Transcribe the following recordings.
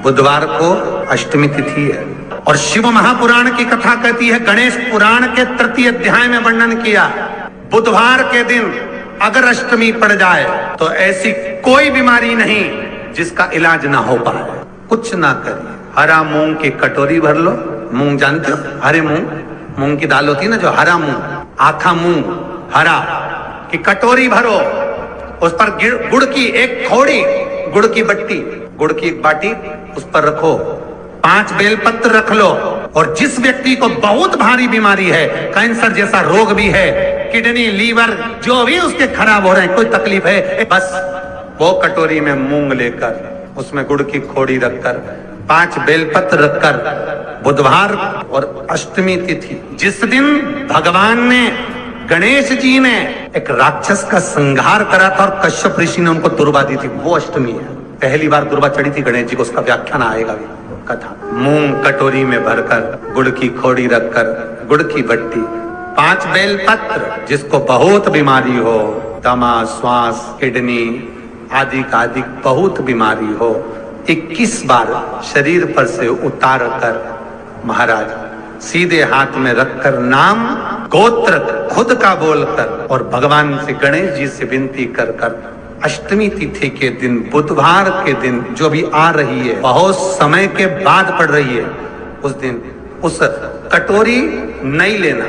बुधवार को अष्टमी तिथि है और शिव महापुराण की कथा कहती है, गणेश पुराण के तृतीय अध्याय में वर्णन किया, बुधवार के दिन अगर अष्टमी पड़ जाए तो ऐसी कोई बीमारी नहीं जिसका इलाज ना हो पाए। कुछ ना करिए, हरा मूंग की कटोरी भर लो, मूंग जानते हो, हरे मूंग की दाल होती है ना, जो हरा मूंग, आखा मूंग हरा की कटोरी भरो, उस पर गुड़ की एक थोड़ी, गुड़ की बट्टी, गुड़ की एक बाटी उस पर रखो, 5 बेलपत्र रख लो, और जिस व्यक्ति को बहुत भारी बीमारी है, कैंसर जैसा रोग भी है, किडनी लीवर जो भी उसके खराब हो रहे हैं, कोई तकलीफ है, बस वो कटोरी में मूंग लेकर उसमें गुड़ की खोड़ी रखकर 5 बेलपत्र रखकर, बुधवार और अष्टमी तिथि जिस दिन भगवान ने, गणेश जी ने एक राक्षस का संहार करा था और कश्यप ऋषि ने उनको दुर्वा दी थी, वो अष्टमी है। पहली बार दुर्वा चढ़ी थी गणेश जी को, उसका व्याख्यान आएगा भी कथा। मूंग कटोरी में भरकर, गुड़ की खोड़ी रखकर, गुड़ की बट्टी, 5 बेलपत्र, जिसको बहुत बीमारी हो, दमा, श्वास, किडनी आदि का आदि बहुत बीमारी हो, 21 बार शरीर पर से उतार कर महाराज सीधे हाथ में रखकर नाम गोत्र खुद का बोलकर और भगवान से, गणेश जी से विनती कर कर अष्टमी तिथि के दिन, बुधवार के दिन जो भी आ रही है, बहुत समय के बाद पड़ रही है, उस दिन उस कटोरी नहीं लेना,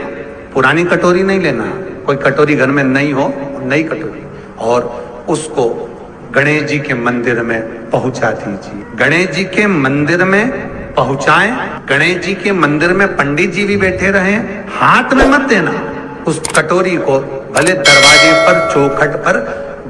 पुरानी कटोरी नहीं लेना, कोई कटोरी घर में नहीं हो, नई कटोरी, और उसको गणेश जी के मंदिर में पहुंचा दीजिए। गणेश जी के मंदिर में पहुंचाएं, गणेश जी के मंदिर में पंडित जी भी बैठे रहे, हाथ में मत देना उस कटोरी को, भले दरवाजे पर, चौखट पर,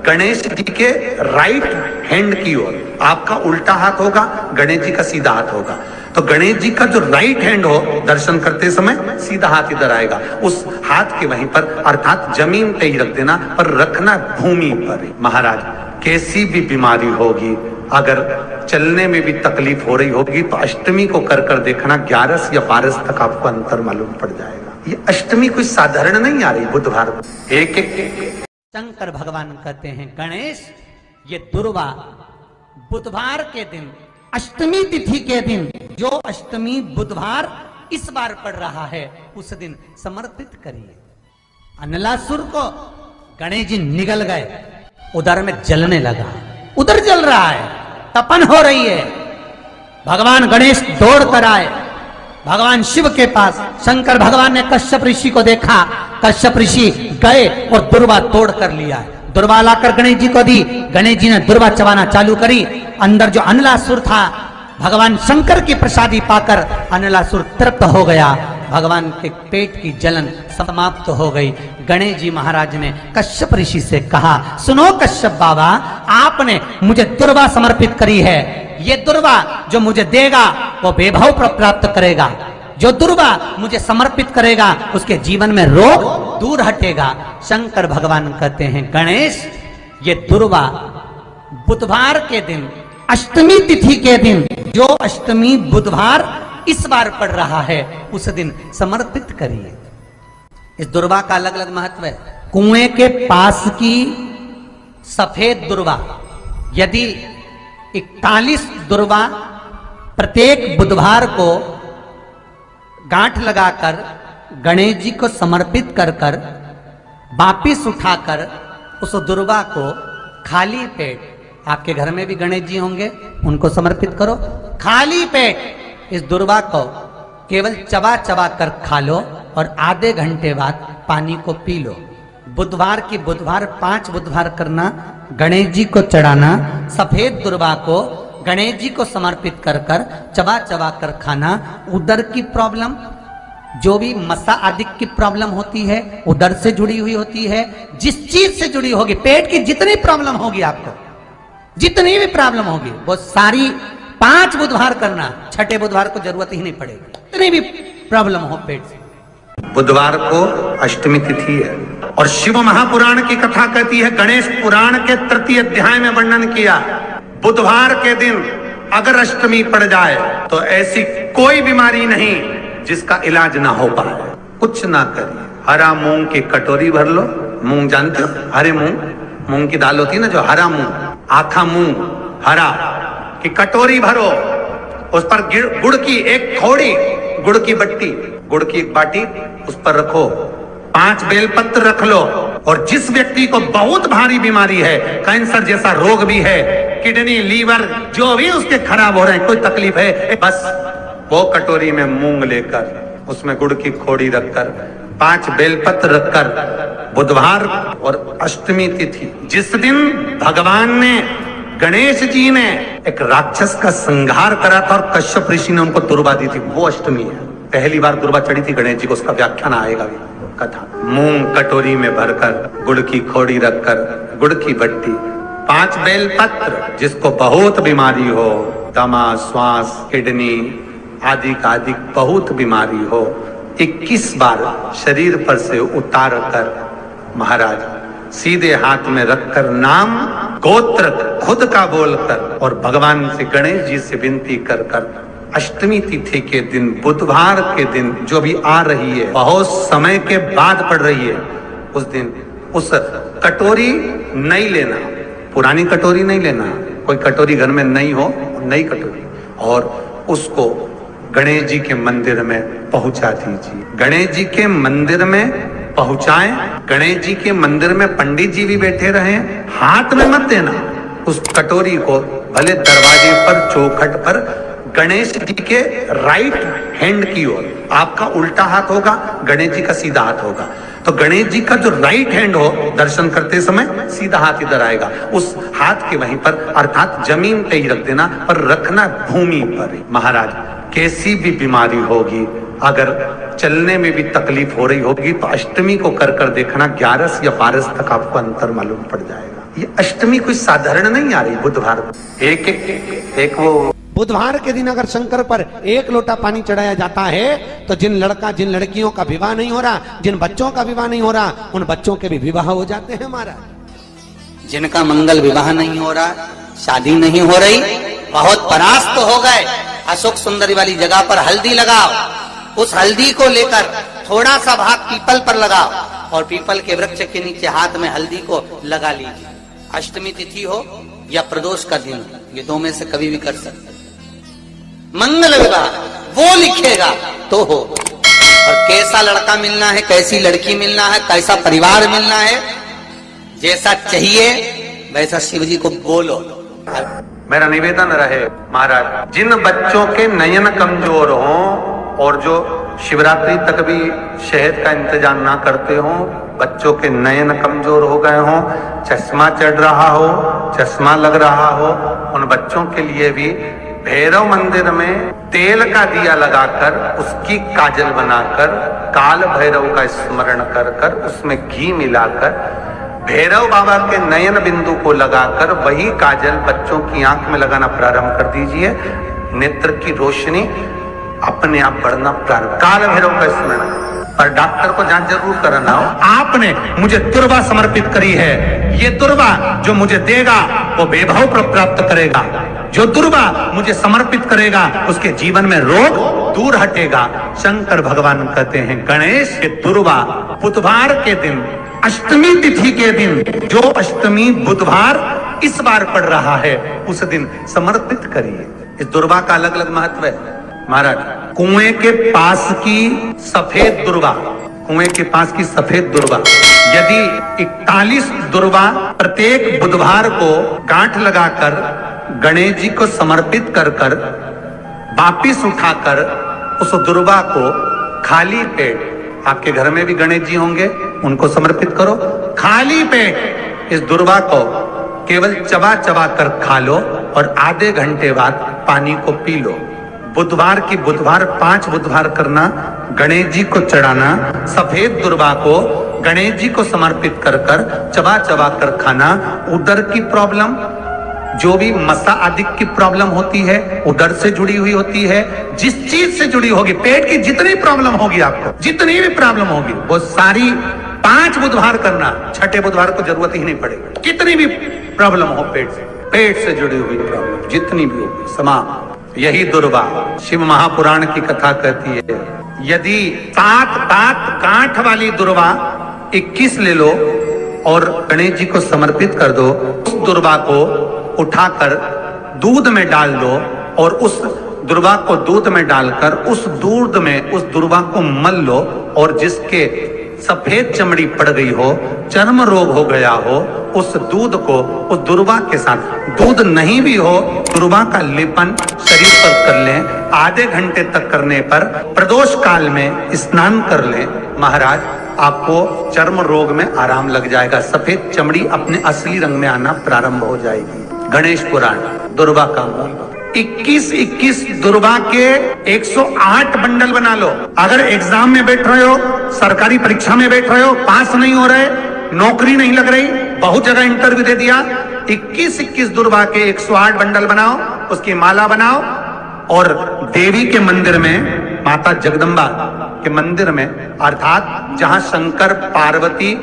गणेश जी के राइट हैंड की ओर, आपका उल्टा हाथ होगा, गणेश जी का सीधा हाथ होगा, तो गणेश जी का जो राइट हैंड हो, दर्शन करते समय सीधा हाथ इधर आएगा, उस हाथ के वहीं पर, अर्थात जमीन पे ही रख देना, पर रखना भूमि पर ही। महाराज कैसी भी बीमारी होगी, अगर चलने में भी तकलीफ हो रही होगी, तो अष्टमी को कर कर देखना, 11 या 12 तक आपको अंतर मालूम पड़ जाएगा। ये अष्टमी कोई साधारण नहीं आ रही, बुधवार को एक शंकर भगवान कहते हैं, गणेश ये दुर्वा बुधवार के दिन, अष्टमी तिथि के दिन, जो अष्टमी बुधवार इस बार पड़ रहा है, उस दिन समर्पित करिए। अनलासुर को गणेश जी निगल गए, उधर में जलने लगा, उधर जल रहा है, तपन हो रही है, भगवान गणेश दौड़ कर आए भगवान शिव के पास। शंकर भगवान ने कश्यप ऋषि को देखा, कश्यप ऋषि गए और दुर्वा तोड़ कर लिया, दुर्वा लाकर गणेश जी को दी, गणेश जी ने दुर्वा चबाना चालू करी, अंदर जो अनलासुर था, भगवान शंकर की प्रसादी पाकर अनलासुर तृप्त हो गया, भगवान के पेट की जलन समाप्त हो गई। गणेश जी महाराज ने कश्यप ऋषि से कहा, सुनो कश्यप बाबा, आपने मुझे दुर्वा समर्पित करी है, ये दुर्वा जो मुझे देगा वो वैभव प्राप्त करेगा, जो दुर्वा मुझे समर्पित करेगा उसके जीवन में रोग दूर हटेगा। शंकर भगवान कहते हैं, गणेश ये दुर्वा बुधवार के दिन, अष्टमी तिथि के दिन, जो अष्टमी बुधवार इस बार पड़ रहा है, उस दिन समर्पित करिए। इस दुर्वा का अलग अलग महत्व है। कुएं के पास की सफेद दुर्वा, यदि 41 दुर्वा प्रत्येक बुधवार को गांठ लगाकर गणेश जी को समर्पित कर कर वापिस उठाकर उस दुर्वा को खाली पेट, आपके घर में भी गणेश जी होंगे, उनको समर्पित करो, खाली पेट इस दुर्वा को केवल चबा चबा कर खा लो और आधे घंटे बाद पानी को पी लो। बुधवार की बुधवार 5 बुधवार करना, गणेश जी को चढ़ाना, सफेद दुर्वा को गणेश जी को समर्पित कर कर चबा चबा कर खाना। उदर की प्रॉब्लम, जो भी मसा आदि की प्रॉब्लम होती है, उदर से जुड़ी हुई होती है, जिस चीज से जुड़ी होगी, पेट की जितनी प्रॉब्लम होगी, आपको जितनी भी प्रॉब्लम होगी, वो सारी 5 बुधवार करना, छठे बुधवार को जरूरत ही नहीं पड़ेगी, जितनी भी प्रॉब्लम हो पेट से। बुधवार को अष्टमी तिथि है और शिव महापुराण की कथा कहती है, गणेश पुराण के तृतीय अध्याय में वर्णन किया, बुधवार के दिन अगर अष्टमी पड़ जाए तो ऐसी कोई बीमारी नहीं जिसका इलाज ना हो पाए। कुछ ना करिए, हरा मूंग की कटोरी भर लो, मूंग जानते हो, हरे मूंग की दाल होती है ना, जो हरा मूंग, आखा मूंग हरा की कटोरी भरो, उस पर गुड़ की एक खोड़ी, गुड़ की बट्टी, गुड़ की एक बाटी उस पर रखो, 5 बेलपत्र रख लो। और जिस व्यक्ति को बहुत भारी बीमारी है, कैंसर जैसा रोग भी है, किडनी, लीवर जो भी उसके खराब हो रहे हैं, कोई तकलीफ है, बस वो कटोरी में मूंग लेकर उसमें गुड़ की खोड़ी रखकर 5 बेलपत्र रखकर बुधवार और अष्टमी तिथि, जिस दिन भगवान ने, गणेश जी ने एक राक्षस का संहार करा था और कश्यप ऋषि ने उनको दुर्वा दी थी, वो अष्टमी है। पहली बार दुर्वा चढ़ी थी गणेश जी को, उसका व्याख्यान आएगा भी कथा। मूंग कटोरी में भरकर, गुड़ की खोड़ी रखकर, गुड़ की बट्टी, 5 बेलपत्र, जिसको बहुत बीमारी हो, दमा, श्वास, किडनी आदि का आदि बहुत बीमारी हो, 21 बार शरीर पर से उतार कर महाराज सीधे हाथ में रखकर नाम गोत्र खुद का बोलकर और भगवान से, गणेश जी से विनती कर कर अष्टमी तिथि के दिन, बुधवार के दिन जो भी आ रही है, बहुत समय के बाद पड़ रही है, उस दिन उस कटोरी नहीं लेना, पुरानी कटोरी नहीं लेना, कोई कटोरी घर में नहीं हो, नई कटोरी, और उसको गणेश जी के मंदिर में पहुंचा दीजिए। गणेश जी के मंदिर में पहुंचाएं, गणेश जी के मंदिर में पंडित जी भी बैठे रहे, हाथ में मत देना उस कटोरी को, भले दरवाजे पर, चौखट पर, गणेश जी के राइट हैंड की ओर, आपका उल्टा हाथ होगा, गणेश जी का सीधा हाथ होगा, तो गणेश जी का जो राइट हैंड हो, दर्शन करते समय सीधा हाथ इधर आएगा, उस हाथ के वहीं पर, अर्थात जमीन पे ही रख देना, पर रखना भूमि पर ही। महाराज कैसी भी बीमारी होगी, अगर चलने में भी तकलीफ हो रही होगी, तो अष्टमी को कर कर देखना, 11 या 12 तक आपको अंतर मालूम पड़ जाएगा। ये अष्टमी कोई साधारण नहीं आ रही, बुधवार एक वो बुधवार के दिन अगर शंकर पर 1 लोटा पानी चढ़ाया जाता है, तो जिन लड़कियों का विवाह नहीं हो रहा, जिन बच्चों का विवाह नहीं हो रहा, उन बच्चों के भी विवाह हो जाते हैं महाराज। जिनका मंगल विवाह नहीं हो रहा, शादी नहीं हो रही, बहुत परास्त हो गए, अशोक सुंदरी वाली जगह पर हल्दी लगाओ, उस हल्दी को लेकर थोड़ा सा भाग पीपल पर लगाओ और पीपल के वृक्ष के नीचे हाथ में हल्दी को लगा लीजिए। अष्टमी तिथि हो या प्रदोष का दिन, ये 2 में से कभी भी कर सकते। मंगल विवाह वो लिखेगा तो हो, और कैसा लड़का मिलना है, कैसी लड़की मिलना है, कैसा परिवार मिलना है, जैसा चाहिए वैसा शिव जी को बोलो। मेरा निवेदन रहे महाराज, जिन बच्चों के नयन कमजोर हों और जो शिवरात्रि तक भी शहद का इंतजाम ना करते हों, बच्चों के नयन कमजोर हो गए हों, चश्मा चढ़ रहा हो, चश्मा लग रहा हो, उन बच्चों के लिए भी भैरव मंदिर में तेल का दिया लगाकर उसकी काजल बनाकर, काल भैरव का स्मरण कर कर उसमें घी मिलाकर भैरव बाबा के नयन बिंदु को लगाकर वही काजल बच्चों की आंख में लगाना प्रारंभ कर दीजिए। नेत्र की रोशनी अपने आप बढ़ना प्रारंभ, काल भैरव का स्मरण। पर डॉक्टर को जांच जरूर कराना हो। आपने मुझे दुर्वा समर्पित करी है, ये दुर्वा जो मुझे देगा वो वैभव प्राप्त करेगा, जो दुर्वा मुझे समर्पित करेगा उसके जीवन में रोग दूर हटेगा। शंकर भगवान कहते हैं गणेश, ये दुर्वा बुधवार के दिन, अष्टमी तिथि के दिन, जो अष्टमी बुधवार इस बार पड़ रहा है, उस दिन समर्पित करिए। इस दुर्वा का अलग अलग महत्व है महाराज। कुएं के पास की सफेद दुर्वा, कुएं के पास की सफेद दुर्वा, यदि 41 दुर्वा प्रत्येक बुधवार को गांठ लगाकर गणेश जी को समर्पित कर कर वापिस उठाकर उस दुर्वा को खाली पेट, आपके घर में भी गणेश जी होंगे, उनको समर्पित करो, खाली पेट इस दुर्वा को केवल चबा चबा कर खा लो और आधे घंटे बाद पानी को पी लो। बुधवार की बुधवार 5 बुधवार करना, गणेश जी को चढ़ाना, सफेद दुर्वा को गणेश जी को समर्पित कर कर चबा चबा कर खाना। उदर की प्रॉब्लम, जो भी मसा आदि की प्रॉब्लम होती है, उदर से जुड़ी हुई होती है, जिस चीज से जुड़ी होगी, पेट की जितनी प्रॉब्लम होगी, आपको जितनी भी प्रॉब्लम होगी, वो सारी 5 बुधवार करना, 6ठे बुधवार को जरूरत ही नहीं पड़ेगी। कितनी भी प्रॉब्लम हो पेट से जुड़ी हुई प्रॉब्लम जितनी भी होगी समाप्त। यही दुर्वा शिव महापुराण की कथा कहती है, यदि 7 गांठ वाली दुर्वा 21 ले लो और गणेश जी को समर्पित कर दो, उस दुर्वा को उठाकर दूध में डाल दो और उस दुर्वा को दूध में डालकर उस दूध में उस दुर्वा को मल लो, और जिसके सफेद चमड़ी पड़ गई हो, चर्म रोग हो गया हो, उस दूध को उस दुर्वा के साथ, दूध नहीं भी हो, दुर्वा का लेपन शरीर पर कर लें। आधे घंटे तक करने पर प्रदोष काल में स्नान कर लें। महाराज, आपको चर्म रोग में आराम लग जाएगा, सफेद चमड़ी अपने असली रंग में आना प्रारंभ हो जाएगी। गणेश पुराण, दुर्वा का मूल। 21 दुर्वा के 108 बंडल बना लो। अगर एग्जाम में बैठ रहे हो, सरकारी परीक्षा में बैठ रहे हो, पास नहीं हो रहे, नौकरी नहीं लग रही, बहुत जगह इंटरव्यू दे दिया, 21 दुर्वा के 108 बंडल बनाओ, उसकी माला बनाओ, और देवी के मंदिर में, माता जगदम्बा के मंदिर में, अर्थात जहां शंकर पार्वती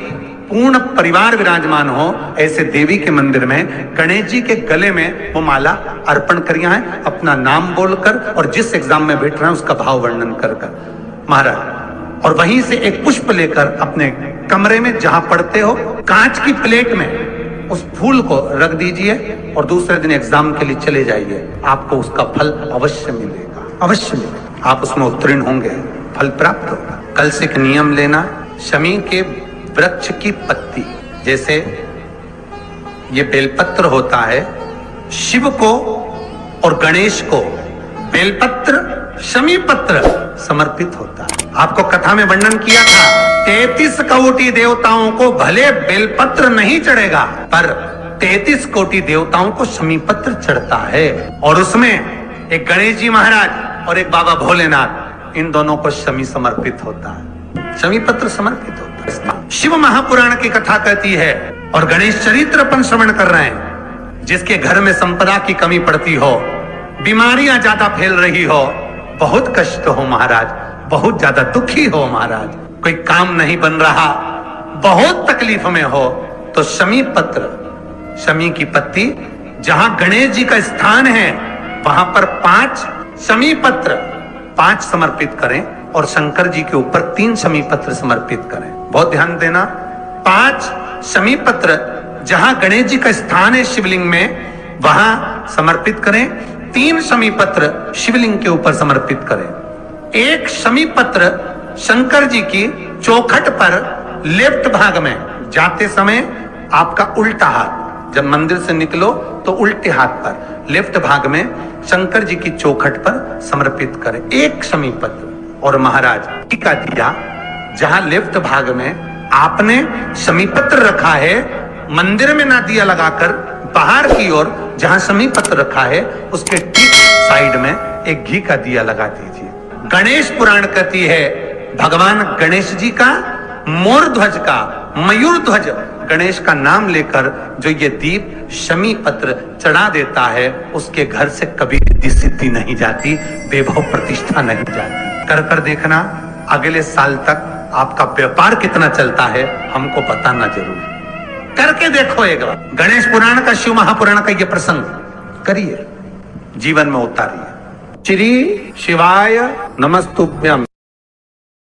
पूर्ण परिवार विराजमान हो, ऐसे देवी के मंदिर में गणेश जी के गले में वो माला अर्पण करिया है, अपना नाम बोलकर और जिस एग्जाम में बैठ रहे हैं उसका भाव वर्णन कर महाराज। और वहीं से एक पुष्प लेकर अपने कमरे में जहां पढ़ते हो, कांच की प्लेट में उस फूल को रख दीजिए और दूसरे दिन एग्जाम के लिए चले जाइए। आपको उसका फल अवश्य मिलेगा, अवश्य मिलेगा। आप उसमें उत्तीर्ण होंगे, फल प्राप्त होगा। कल से एक नियम लेना, शमी के वृक्ष की पत्ती, जैसे ये बेलपत्र होता है, शिव को और गणेश को बेलपत्र, शमी पत्र समर्पित होता है। आपको कथा में वर्णन किया था, 33 कोटि देवताओं को भले बेलपत्र नहीं चढ़ेगा, पर 33 कोटि देवताओं को शमी पत्र चढ़ता है। और उसमें एक गणेश जी महाराज और एक बाबा भोलेनाथ, इन दोनों को शमी समर्पित होता है, शमी पत्र समर्पित होता है। शिव महापुराण की कथा कहती है, और गणेश चरित्र अपन श्रवण कर रहे हैं, जिसके घर में संपदा की कमी पड़ती हो, बीमारियां ज्यादा फैल रही हो, बहुत कष्ट हो महाराज, बहुत ज्यादा दुखी हो महाराज, कोई काम नहीं बन रहा, बहुत तकलीफ में हो, तो शमी पत्र, शमी की पत्ती, जहां गणेश जी का स्थान है वहां पर 5 शमी पत्र 5 समर्पित करें, और शंकर जी के ऊपर 3 शमी पत्र समर्पित करें। बहुत ध्यान देना, 5 शमी पत्र जहां गणेश जी का स्थान है शिवलिंग में, वहां समर्पित करें। 3 शमी पत्र शिवलिंग के ऊपर समर्पित करें। 1 शमी पत्र शंकर जी की चौखट पर लेफ्ट भाग में, जाते समय आपका उल्टा हाथ, जब मंदिर से निकलो तो उल्टे हाथ पर लेफ्ट भाग में शंकर जी की चौखट पर समर्पित करें 1 शमी पत्र। और महाराज टीका दिया, जहां लेफ्ट भाग में आपने शमी पत्र रखा है, मंदिर में ना दिया लगाकर बाहर की ओर जहां शमी पत्र रखा है, उसके ठीक साइड में एक घी का दिया लगा दीजिए। गणेश पुराण कहती है, भगवान गणेश जी का, मोर ध्वज का, मयूर ध्वज गणेश का नाम लेकर जो ये दीप शमी पत्र चढ़ा देता है, उसके घर से कभी रिद्धि सिद्धि नहीं जाती, वैभव प्रतिष्ठा नहीं जाती। कर देखना, अगले साल तक आपका व्यापार कितना चलता है हमको बताना जरूर। करके देखो एक बार, गणेश पुराण का, शिव महापुराण का ये प्रसंग करिए, जीवन में उतारिए। श्री शिवाय नमस्तुभ्यम।